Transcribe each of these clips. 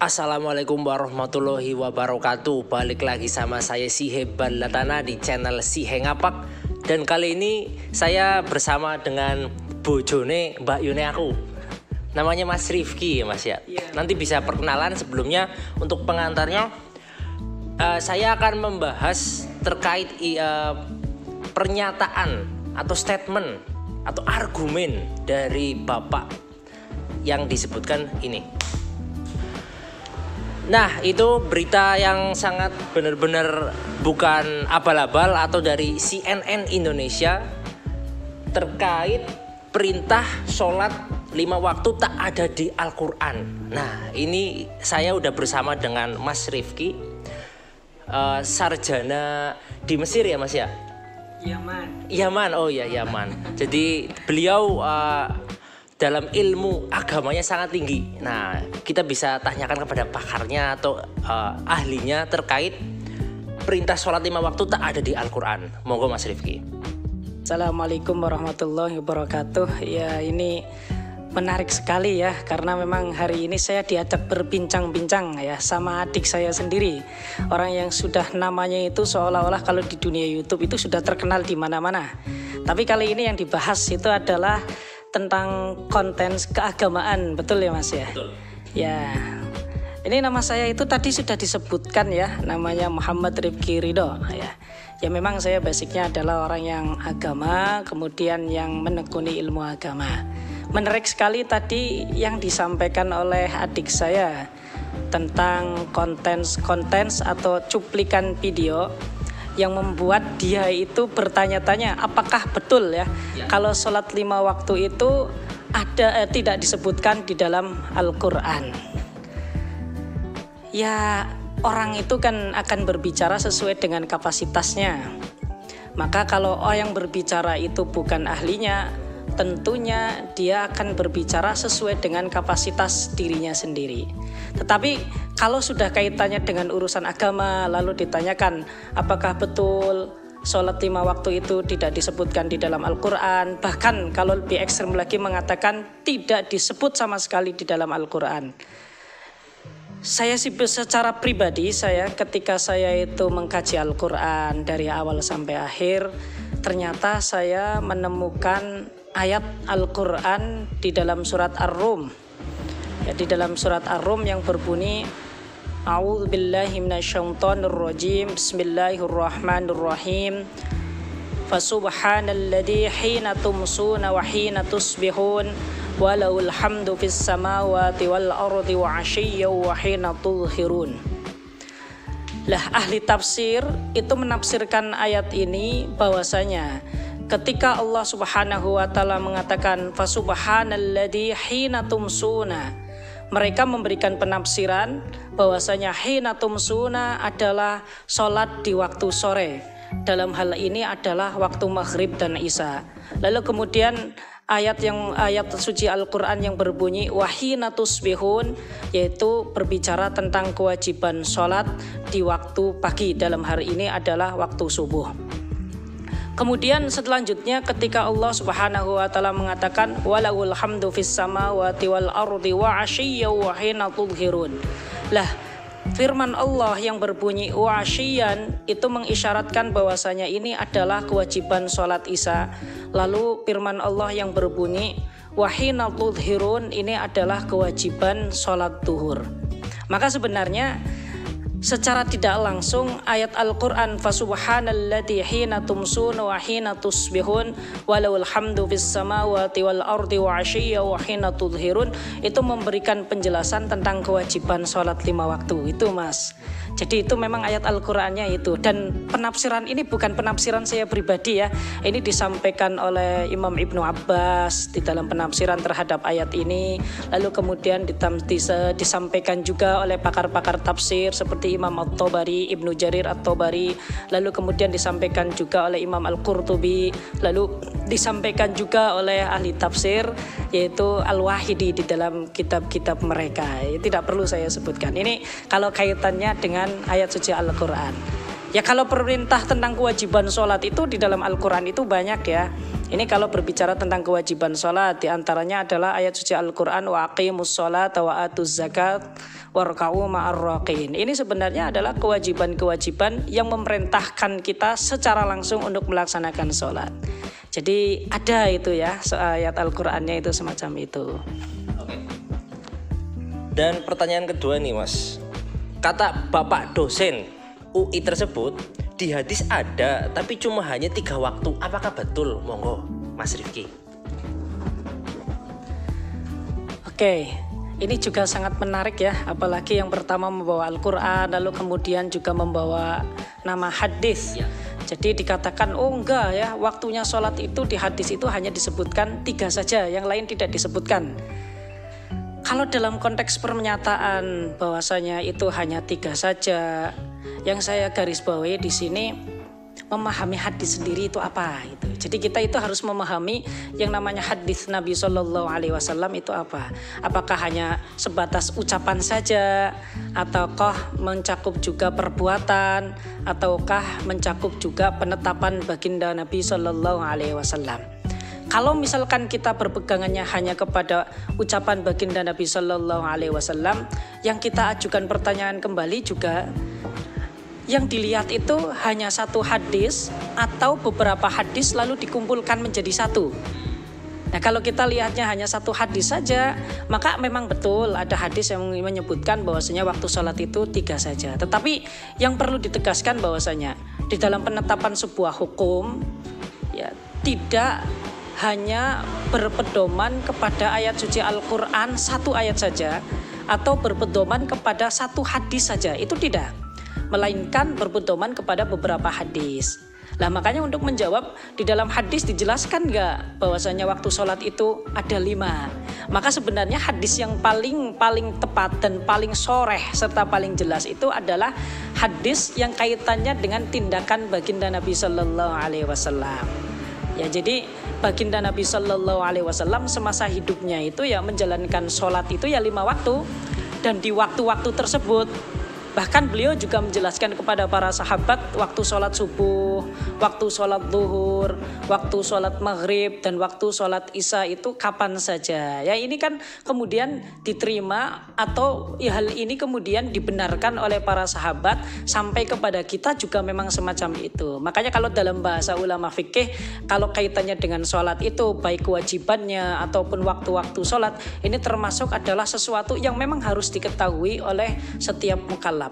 Assalamualaikum warahmatullahi wabarakatuh. Balik lagi sama saya Sihe Balatana di channel Sihe Ngapak. Dan kali ini saya bersama dengan bojone Mbak Yune aku. Namanya Mas Rifki ya Mas ya. Nanti bisa perkenalan. Sebelumnya untuk pengantarnya, saya akan membahas terkait pernyataan atau statement atau argumen dari Bapak yang disebutkan ini. Nah, itu berita yang sangat benar-benar bukan abal-abal atau dari CNN Indonesia terkait perintah sholat 5 waktu tak ada di Al-Quran. Nah, ini saya udah bersama dengan Mas Rifki, sarjana di Mesir ya Mas ya? Yaman, oh ya Yaman. Jadi beliau dalam ilmu agamanya sangat tinggi. Nah, kita bisa tanyakan kepada pakarnya atau ahlinya terkait perintah sholat 5 waktu tak ada di Al-Quran. Monggo Mas Rifki. Assalamualaikum warahmatullahi wabarakatuh. Ya, ini menarik sekali ya, karena memang hari ini saya diajak berbincang-bincang ya sama adik saya sendiri. Orang yang sudah namanya itu seolah-olah kalau di dunia YouTube itu sudah terkenal di mana-mana. Tapi kali ini yang dibahas itu adalah tentang konten keagamaan, betul ya Mas ya? Betul. Ya, ini nama saya itu tadi sudah disebutkan ya, namanya Muhammad Rifki Ridho ya. Ya memang saya basicnya adalah orang yang agama, kemudian yang menekuni ilmu agama. Menarik sekali tadi yang disampaikan oleh adik saya tentang konten atau cuplikan video yang membuat dia itu bertanya-tanya apakah betul ya kalau sholat 5 waktu itu tidak disebutkan di dalam Al-Quran. Ya, orang itu kan akan berbicara sesuai dengan kapasitasnya. Maka kalau orang yang berbicara itu bukan ahlinya, tentunya dia akan berbicara sesuai dengan kapasitas dirinya sendiri. Tetapi kalau sudah kaitannya dengan urusan agama, lalu ditanyakan apakah betul sholat 5 waktu itu tidak disebutkan di dalam Al-Quran, bahkan kalau lebih ekstrem lagi mengatakan tidak disebut sama sekali di dalam Al-Quran. Saya sih secara pribadi, ketika saya itu mengkaji Al-Quran dari awal sampai akhir, ternyata saya menemukan ayat Al-Quran di dalam surat Ar-Rum. Ya, di dalam surat Ar-Rum yang berbunyi A'udzubillahi minasyaitonirrajim. Bismillahirrahmanirrahim. Fasubhanalladzi hina tumsuna wa hina tusbihun walahul hamdu fis samawati wal ardi wa 'ashiyyan wa hina tudhhirun. Lah, ahli tafsir itu menafsirkan ayat ini bahwasanya ketika Allah Subhanahu wa taala mengatakan fasubhanalladzi hina tumsuna, mereka memberikan penafsiran bahwasanya hina tumsuna adalah sholat di waktu sore. Dalam hal ini adalah waktu maghrib dan isya. Lalu kemudian ayat suci Al-Quran yang berbunyi wahina tusbihun, yaitu berbicara tentang kewajiban sholat di waktu pagi. Dalam hari ini adalah waktu subuh. Kemudian selanjutnya ketika Allah Subhanahu wa taala mengatakan walahul hamdu fis samawati wal ardi wa 'ashiyyan wa hina tudhhirun. Lah, firman Allah yang berbunyi wa 'ashiyyan itu mengisyaratkan bahwasanya ini adalah kewajiban sholat isya. Lalu firman Allah yang berbunyi wa hina tudhhirun ini adalah kewajiban sholat duhur. Maka sebenarnya secara tidak langsung ayat Al-Quran fasubhanalladzi hina tumsuna wa hina tusbihun walahul hamdu fis samawati wal ardi wa 'ashiyyan wa hina tudhhirun itu memberikan penjelasan tentang kewajiban sholat 5 waktu itu Mas. Jadi itu memang ayat Al-Qurannya itu. Dan penafsiran ini bukan penafsiran saya pribadi ya. Ini disampaikan oleh Imam Ibnu Abbas di dalam penafsiran terhadap ayat ini. Lalu kemudian disampaikan juga oleh pakar-pakar tafsir seperti Imam At-Tabari, Ibnu Jarir At-Tabari. Lalu kemudian disampaikan juga oleh Imam Al-Qurtubi. Lalu disampaikan juga oleh ahli tafsir yaitu Al-Wahidi di dalam kitab-kitab mereka. Tidak perlu saya sebutkan. Ini kalau kaitannya dengan ayat suci Al-Quran. Ya kalau perintah tentang kewajiban sholat itu di dalam Al-Quran itu banyak ya. Ini kalau berbicara tentang kewajiban sholat, diantaranya adalah ayat suci Al-Quran wa aqimus sholat wa atuz zakat warka'u ma'ar raqiin. Ini sebenarnya adalah kewajiban-kewajiban yang memerintahkan kita secara langsung untuk melaksanakan sholat. Jadi ada itu ya, ayat Al-Qurannya itu semacam itu. Oke. Dan pertanyaan kedua nih Mas, kata Bapak dosen UI tersebut di hadis ada tapi cuma hanya 3 waktu, apakah betul? Monggo Mas Rifki. Oke, ini juga sangat menarik ya, apalagi yang pertama membawa Al-Quran lalu kemudian juga membawa nama hadis ya. Jadi dikatakan oh enggak ya, waktunya sholat itu di hadis itu hanya disebutkan 3 saja, yang lain tidak disebutkan. Kalau dalam konteks pernyataan bahwasanya itu hanya 3 saja, yang saya garis bawahi di sini memahami hadis sendiri itu apa gitu. Jadi kita itu harus memahami yang namanya hadis Nabi Shallallahu Alaihi Wasallam itu apa. Apakah hanya sebatas ucapan saja, ataukah mencakup juga perbuatan, ataukah mencakup juga penetapan baginda Nabi Shallallahu Alaihi Wasallam. Kalau misalkan kita berpegangannya hanya kepada ucapan baginda Nabi Shallallahu Alaihi Wasallam, yang kita ajukan pertanyaan kembali juga, yang dilihat itu hanya satu hadis atau beberapa hadis lalu dikumpulkan menjadi satu. Nah kalau kita lihatnya hanya satu hadis saja, maka memang betul ada hadis yang menyebutkan bahwasanya waktu sholat itu 3 saja. Tetapi yang perlu ditegaskan bahwasanya di dalam penetapan sebuah hukum ya tidak hanya berpedoman kepada ayat suci Al-Quran 1 ayat saja atau berpedoman kepada 1 hadis saja, itu tidak, melainkan berpedoman kepada beberapa hadis. Nah makanya untuk menjawab, di dalam hadis dijelaskan nggak bahwasanya waktu sholat itu ada 5. Maka sebenarnya hadis yang paling tepat dan paling soreh serta paling jelas itu adalah hadis yang kaitannya dengan tindakan baginda Nabi Shallallahu Alaihi Wasallam. Ya jadi baginda Nabi Shallallahu Alaihi Wasallam semasa hidupnya itu ya menjalankan sholat itu ya 5 waktu, dan di waktu-waktu tersebut bahkan beliau juga menjelaskan kepada para sahabat waktu sholat subuh, waktu sholat zuhur, waktu sholat maghrib, dan waktu sholat isya itu kapan saja. Ya ini kan kemudian diterima atau ya, hal ini kemudian dibenarkan oleh para sahabat sampai kepada kita juga memang semacam itu. Makanya kalau dalam bahasa ulama fikih, kalau kaitannya dengan sholat itu baik kewajibannya ataupun waktu-waktu sholat, ini termasuk adalah sesuatu yang memang harus diketahui oleh setiap mukallaf.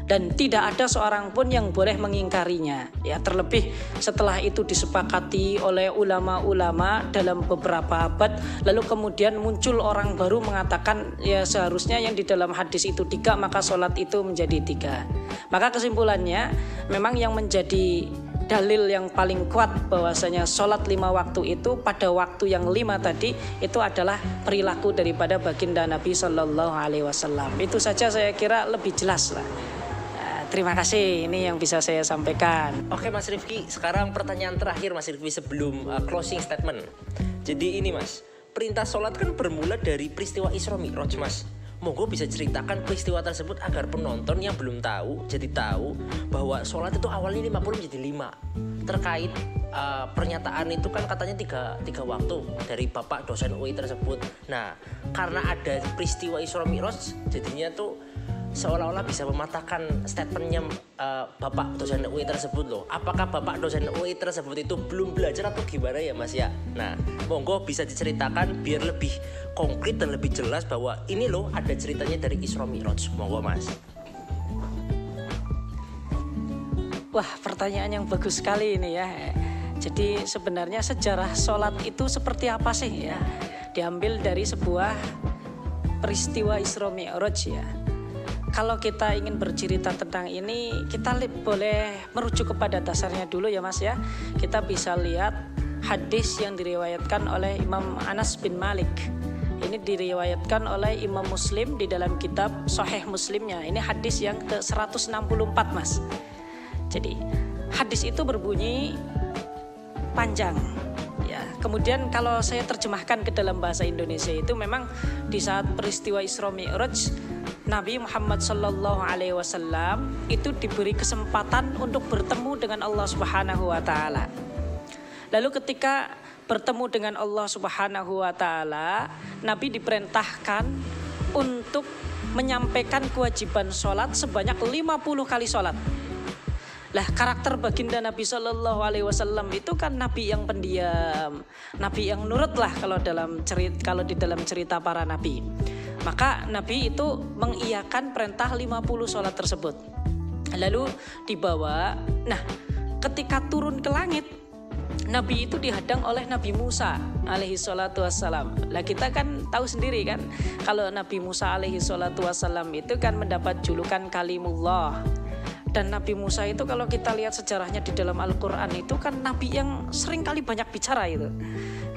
Dan tidak ada seorang pun yang boleh mengingkarinya. Ya terlebih setelah itu disepakati oleh ulama-ulama dalam beberapa abad, lalu kemudian muncul orang baru mengatakan ya seharusnya yang di dalam hadis itu 3, maka sholat itu menjadi 3. Maka kesimpulannya memang yang menjadi dalil yang paling kuat bahwasanya sholat 5 waktu itu pada waktu yang 5 tadi itu adalah perilaku daripada baginda Nabi Shallallahu Alaihi Wasallam. Itu saja saya kira lebih jelas lah. Terima kasih, ini yang bisa saya sampaikan. Oke Mas Rifki, sekarang pertanyaan terakhir Mas Rifki sebelum closing statement. Jadi ini Mas, perintah sholat kan bermula dari peristiwa Isra Mi'raj Mas. Monggo bisa ceritakan peristiwa tersebut agar penonton yang belum tahu jadi tahu bahwa sholat itu awalnya 50 menjadi 5. Terkait pernyataan itu kan katanya tiga waktu dari Bapak dosen UI tersebut. Nah karena ada peristiwa Isra Mi'raj jadinya tuh seolah-olah bisa mematahkan statementnya Bapak dosen UI tersebut loh. Apakah Bapak dosen UI tersebut itu belum belajar atau gimana ya Mas ya? Nah monggo bisa diceritakan biar lebih konkret dan lebih jelas bahwa ini loh ada ceritanya dari Isra Mi'raj. Monggo Mas. Wah pertanyaan yang bagus sekali ini ya. Jadi sebenarnya sejarah sholat itu seperti apa sih ya? Diambil dari sebuah peristiwa Isra Mi'raj ya. Kalau kita ingin bercerita tentang ini, kita boleh merujuk kepada dasarnya dulu ya Mas ya. Kita bisa lihat hadis yang diriwayatkan oleh Imam Anas bin Malik. Ini diriwayatkan oleh Imam Muslim di dalam kitab Sahih Muslimnya. Ini hadis yang ke-164 Mas. Jadi hadis itu berbunyi panjang. Ya, kemudian kalau saya terjemahkan ke dalam bahasa Indonesia itu memang di saat peristiwa Isra Mi'raj Nabi Muhammad Sallallahu Alaihi Wasallam itu diberi kesempatan untuk bertemu dengan Allah Subhanahu Wa Taala. Lalu ketika bertemu dengan Allah Subhanahu Wa Taala, Nabi diperintahkan untuk menyampaikan kewajiban sholat sebanyak 50 kali sholat. Lah karakter baginda Nabi Shallallahu Alaihi Wasallam itu kan Nabi yang pendiam, Nabi yang nurut lah kalau di dalam cerita para Nabi. Maka Nabi itu mengiyakan perintah 50 sholat tersebut. Lalu dibawa. Nah ketika turun ke langit, Nabi itu dihadang oleh Nabi Musa alaihi salatu wassalam. Lah kita kan tahu sendiri kan, kalau Nabi Musa alaihi salatu wassalam itu kan mendapat julukan Kalimullah. Dan Nabi Musa itu kalau kita lihat sejarahnya di dalam Al-Quran itu kan Nabi yang sering kali banyak bicara itu.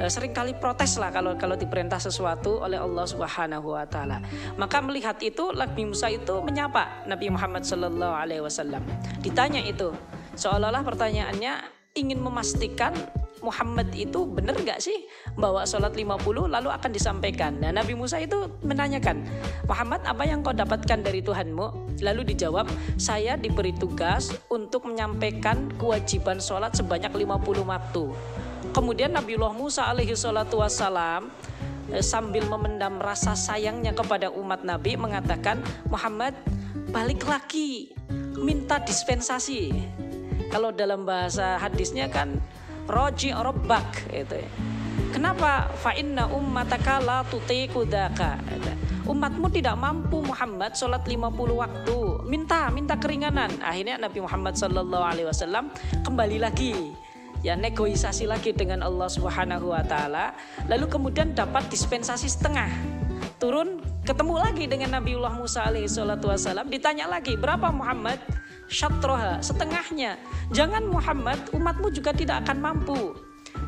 Sering kali protes lah kalau diperintah sesuatu oleh Allah Subhanahu Wa Taala. Maka melihat itu Nabi Musa itu menyapa Nabi Muhammad Sallallahu Alaihi Wasallam. Ditanya itu, seolah-olah pertanyaannya ingin memastikan Muhammad itu benar gak sih bawa sholat 50 lalu akan disampaikan. Nah Nabi Musa itu menanyakan, Muhammad apa yang kau dapatkan dari Tuhanmu? Lalu dijawab, saya diberi tugas untuk menyampaikan kewajiban sholat sebanyak 50 waktu. Kemudian Nabiullah Musa alaihi salatu wassalam sambil memendam rasa sayangnya kepada umat Nabi mengatakan, Muhammad balik lagi, minta dispensasi. Kalau dalam bahasa hadisnya kan roji rabbak itu. Kenapa? Fa inna ummataka la tutiqu dzaka. Umatmu tidak mampu Muhammad sholat 50 waktu. Minta keringanan. Akhirnya Nabi Muhammad sallallahu alaihi wasallam kembali lagi. Ya negosiasi lagi dengan Allah Subhanahu Wa Taala. Lalu kemudian dapat dispensasi setengah. Turun ketemu lagi dengan Nabiullah Musa alaihi salatu wasallam, ditanya lagi, berapa Muhammad? Syatroha, setengahnya. Jangan Muhammad, umatmu juga tidak akan mampu.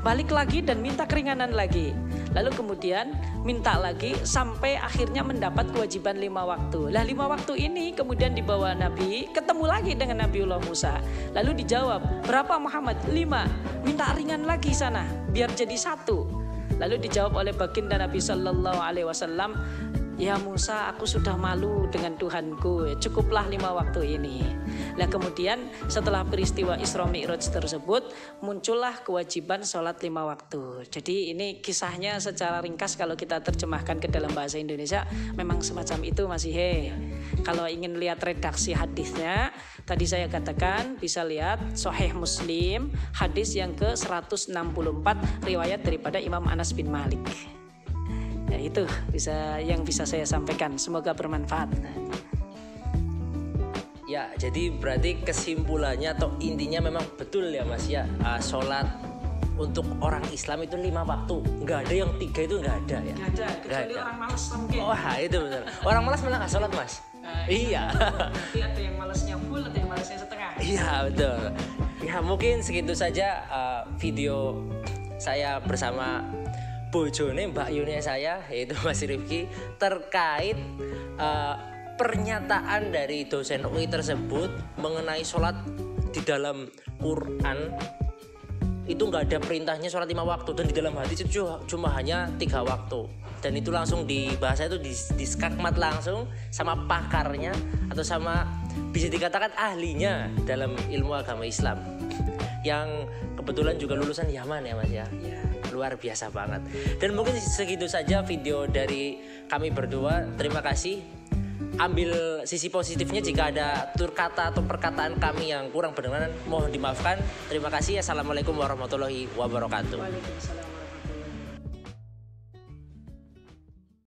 Balik lagi dan minta keringanan lagi. Lalu kemudian minta lagi sampai akhirnya mendapat kewajiban 5 waktu. Lah 5 waktu ini kemudian dibawa Nabi, ketemu lagi dengan Nabiullah Musa. Lalu dijawab, berapa Muhammad? 5. Minta ringan lagi sana, biar jadi 1. Lalu dijawab oleh baginda Nabi Sallallahu Alaihi Wasallam, ya Musa, aku sudah malu dengan Tuhanku, cukuplah 5 waktu ini. Nah kemudian setelah peristiwa Isra Mi'raj tersebut muncullah kewajiban sholat 5 waktu. Jadi ini kisahnya secara ringkas kalau kita terjemahkan ke dalam bahasa Indonesia memang semacam itu Mas Ihe. Kalau ingin lihat redaksi hadisnya, tadi saya katakan bisa lihat Sahih Muslim hadis yang ke 164 riwayat daripada Imam Anas bin Malik. Ya itu yang bisa saya sampaikan, semoga bermanfaat. Ya jadi berarti kesimpulannya atau intinya memang betul ya Mas ya, sholat untuk orang Islam itu 5 waktu, nggak ada yang 3 itu nggak ada ya. Nggak ada, kecuali orang malas mungkin. Wah itu betul, orang malas malah nggak sholat Mas. Iya. Nanti ada yang malasnya full, ada yang malasnya setengah. Iya betul. Ya mungkin segitu saja video saya bersama bojone Mbak Yune saya, yaitu Mas Rifki, terkait pernyataan dari dosen UI tersebut mengenai sholat di dalam Quran itu nggak ada perintahnya sholat 5 waktu, dan di dalam hadis itu cuma hanya 3 waktu, dan itu langsung dibahas itu diskakmat langsung sama pakarnya atau sama bisa dikatakan ahlinya dalam ilmu agama Islam yang kebetulan juga lulusan Yaman ya Mas ya. Luar biasa banget. Dan mungkin segitu saja video dari kami berdua. Terima kasih. Ambil sisi positifnya, jika ada tutur kata atau perkataan kami yang kurang berkenan mohon dimaafkan. Terima kasih. Assalamualaikum warahmatullahi wabarakatuh. Waalaikumsalam.